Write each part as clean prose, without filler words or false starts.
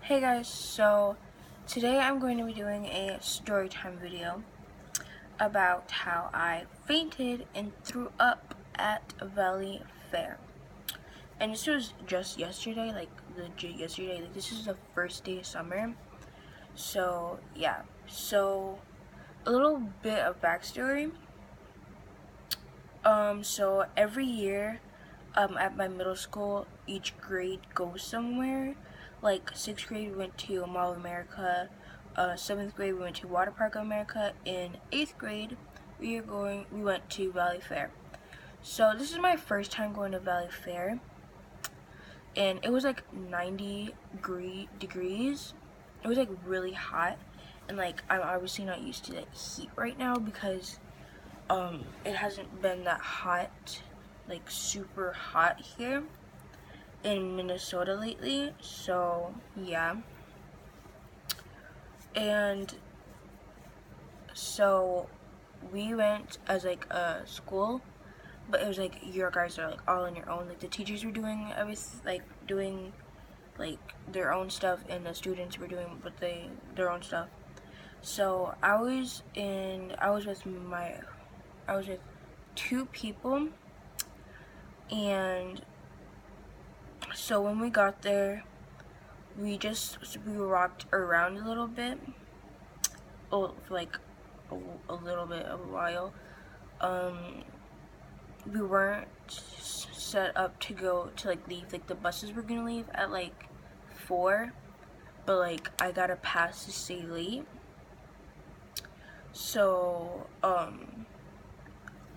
Hey guys, so today I'm going to be doing a story time video about how I fainted and threw up at Valley Fair. And this was just yesterday, like legit yesterday. Like this is the first day of summer. So yeah, so a little bit of backstory. So every year at my middle school, each grade goes somewhere. Like 6th grade we went to Mall of America, 7th grade we went to Water Park of America, in 8th grade we went to Valley Fair. So this is my first time going to Valley Fair, and it was like 90 degrees. It was like really hot, and like I'm obviously not used to that heat right now because it hasn't been that hot, like super hot here in Minnesota lately. So yeah, and so we went as like a school, but it was like your guys are like all on your own. Like the teachers were doing everything, like doing like their own stuff, and the students were doing their own stuff. So I was with two people, and so when we got there, we walked around a little bit, for like a little bit of a while. We weren't set up to go to like leave, like the buses were gonna leave at like 4, but like I got a pass to stay late, so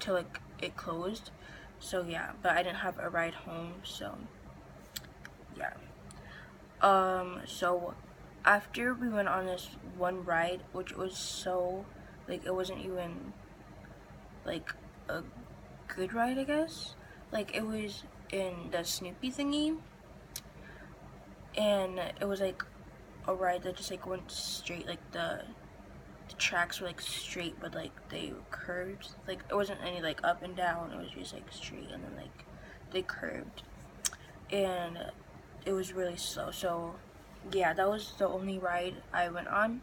till like it closed. So yeah, but I didn't have a ride home, so yeah. So after we went on this one ride, which was so, like, it wasn't even like a good ride, I guess. Like, it was in the Snoopy thingy, and it was like a ride that just like went straight. Like the tracks were like straight, but like they curved. Like it wasn't any like up and down, it was just like straight, and then like they curved, and it was really slow. So yeah, that was the only ride I went on.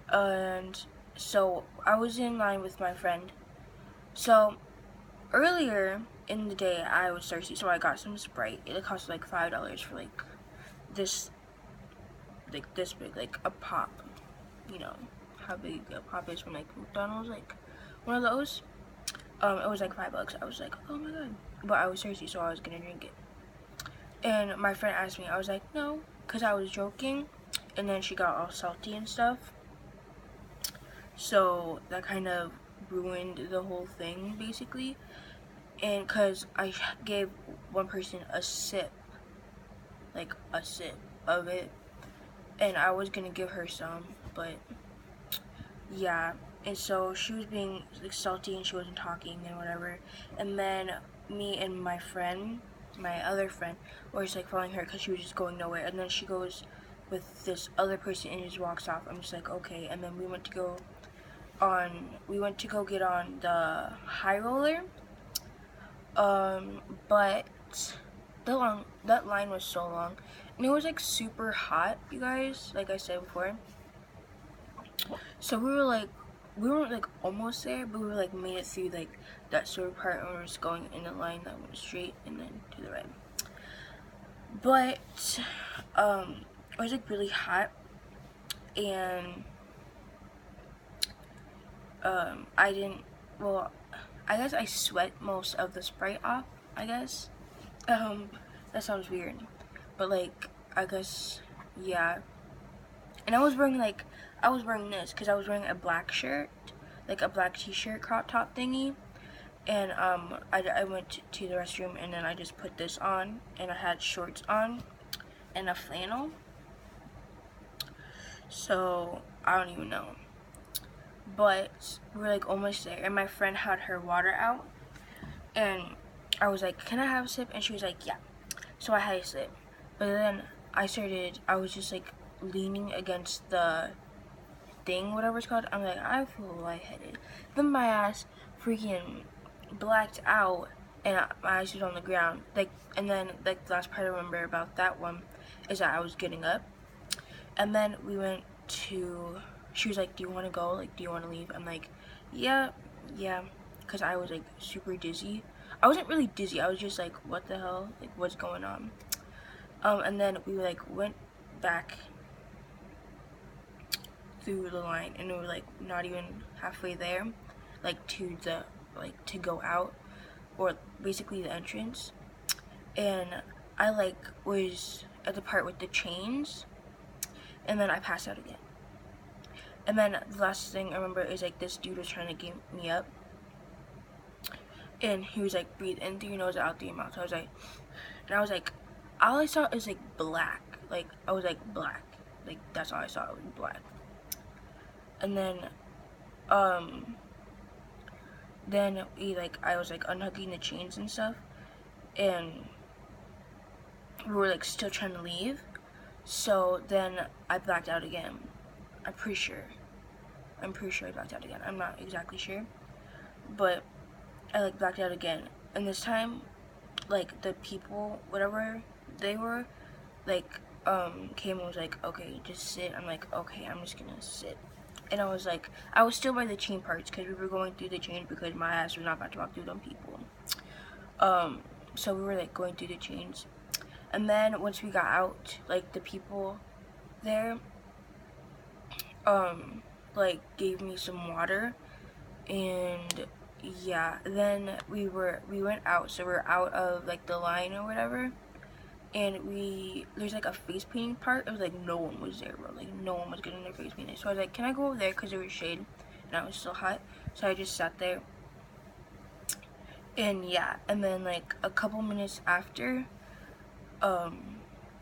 And so I was in line with my friend. So earlier in the day I was thirsty, so I got some Sprite. It cost like $5 for like this big, like a pop. You know how big a pop is from like McDonald's, like one of those. It was like $5. I was like, oh my god. But I was thirsty, so I was gonna drink it. And my friend asked me, I was like, no, because I was joking. And then she got all salty and stuff. So that kind of ruined the whole thing, basically. And because I gave one person a sip, like a sip of it. And I was going to give her some, but yeah. And so she was being like salty and she wasn't talking and whatever. And then me and my other friend, were just like following her because she was just going nowhere. And then she goes with this other person and just walks off. I'm just like, okay. And then we went to go get on the high roller. But that line was so long, and it was like super hot, you guys, like I said before. So we weren't like almost there, but we were like made it through like that sort of part, and we were just going in a line that went straight and then to the right. But it was like really hot, and I guess I sweat most of the Sprite off, I guess. That sounds weird, but like, I guess, yeah. And I was wearing this because I was wearing a black shirt, like a black t-shirt crop top thingy. And I went to the restroom, and then I just put this on, and I had shorts on and a flannel. So I don't even know. But we're like almost there, and my friend had her water out, and I was like, can I have a sip? And she was like, yeah. So I had a sip, but then I was just like leaning against the thing, whatever it's called. I'm like, I feel lightheaded. Then my ass freaking blacked out, and my eyes was on the ground. Like, and then like the last part I remember about that one is that I was getting up. And then we went to, she was like, do you want to go? Like, do you want to leave? I'm like, yeah, because I was like super dizzy. I wasn't really dizzy, I was just like, what the hell? Like, what's going on? And then we like went back through the line, and we were like not even halfway there, like to the, like to go out, or basically the entrance. And I like was at the part with the chains, and then I passed out again. And then the last thing I remember is like this dude was trying to get me up, and he was like, breathe in through your nose, out through your mouth. So I was like, and I was like, all I saw is like black. Like I was like black. Like that's all I saw, it was black. And then we like, I was like unhooking the chains and stuff, and we were like still trying to leave. So then I blacked out again. I'm pretty sure I blacked out again. I'm not exactly sure, but I like blacked out again. And this time, like the people, whatever they were, like came and was like, okay, just sit. I'm like, okay, I'm just gonna sit. And I was like, I was still by the chain parts because we were going through the chains because my ass was not about to walk through them people. So we were like going through the chains. And then once we got out, like the people there, like gave me some water, and yeah, then we went out, so we're out of like the line or whatever, and there's like a face painting part. It was like no one was there, bro. Like no one was getting their face painted. So I was like, can I go over there, because there was shade and I was still hot. So I just sat there, and yeah, and then like a couple minutes after,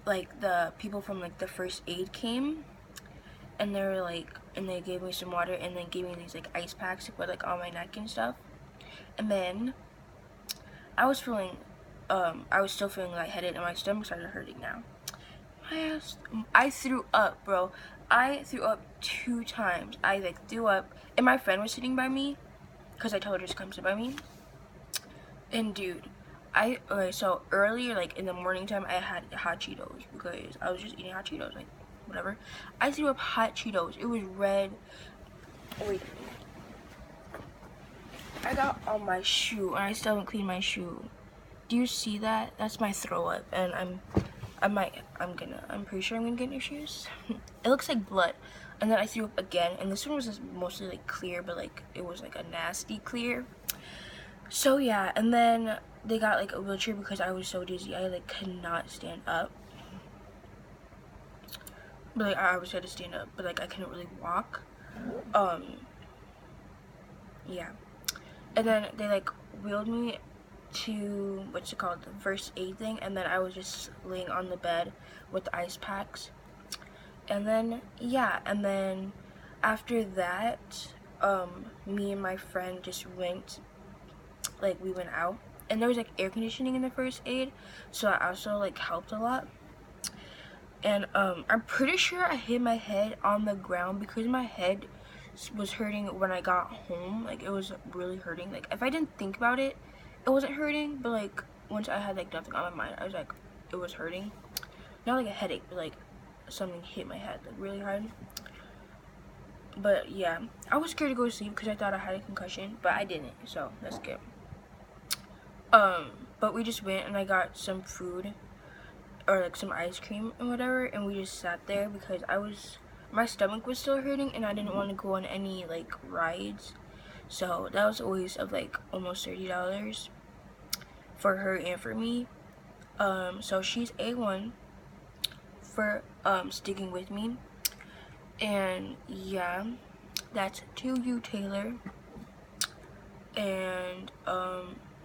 like the people from like the first aid came, and they were like, and they gave me some water, and then gave me these like ice packs to put like on my neck and stuff. And then I was still feeling lightheaded, and my stomach started hurting now. I threw up, bro. I threw up 2 times. I like threw up, and my friend was sitting by me, because I told her to come sit by me. And dude, okay, so earlier, like in the morning time, I had hot Cheetos because I was just eating hot Cheetos, like whatever. I threw up hot Cheetos. It was red. Wait, I got on my shoe, and I still haven't cleaned my shoe. Do you see that? That's my throw up, and I'm pretty sure I'm gonna get new shoes. It looks like blood. And then I threw up again, and this one was just mostly like clear, but like it was like a nasty clear. So yeah, and then they got like a wheelchair because I was so dizzy. I like could not stand up. But like I always had to stand up, but like I couldn't really walk. Yeah. And then they like wheeled me to what's it called, the first aid thing, and then I was just laying on the bed with the ice packs. And then yeah, and then after that, me and my friend just went, like we went out, and there was like air conditioning in the first aid, so I also like helped a lot. And I'm pretty sure I hit my head on the ground because my head was hurting when I got home. Like it was really hurting. Like if I didn't think about it, it wasn't hurting, but like once I had like nothing on my mind, I was like, it was hurting. Not like a headache, but like something hit my head like really hard. But yeah, I was scared to go to sleep because I thought I had a concussion, but I didn't, so that's good. But we just went, and I got some food, or like some ice cream and whatever, and we just sat there because my stomach was still hurting, and I didn't want to go on any like rides. So that was a waste of like almost $30 for her and for me. So she's A1 for sticking with me. And yeah, that's to you, Taylor. And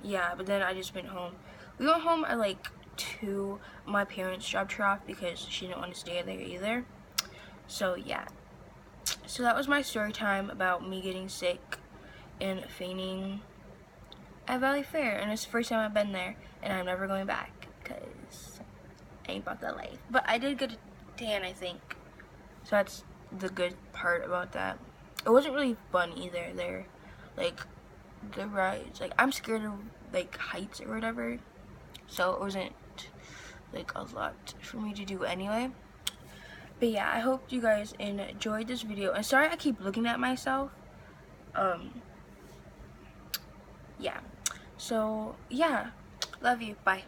yeah, but then I just went home. We went home at like 2. My parents dropped her off because she didn't want to stay there either. So yeah, so that was my story time about me getting sick and fainting at Valley Fair, and it's the first time I've been there, and I'm never going back because I ain't about that life. But I did get a tan, I think, so that's the good part about that. It wasn't really fun either. They're like the rides, like I'm scared of like heights or whatever, so it wasn't like a lot for me to do anyway. But yeah, I hope you guys enjoyed this video, and sorry I keep looking at myself. Yeah, so yeah, love you, bye.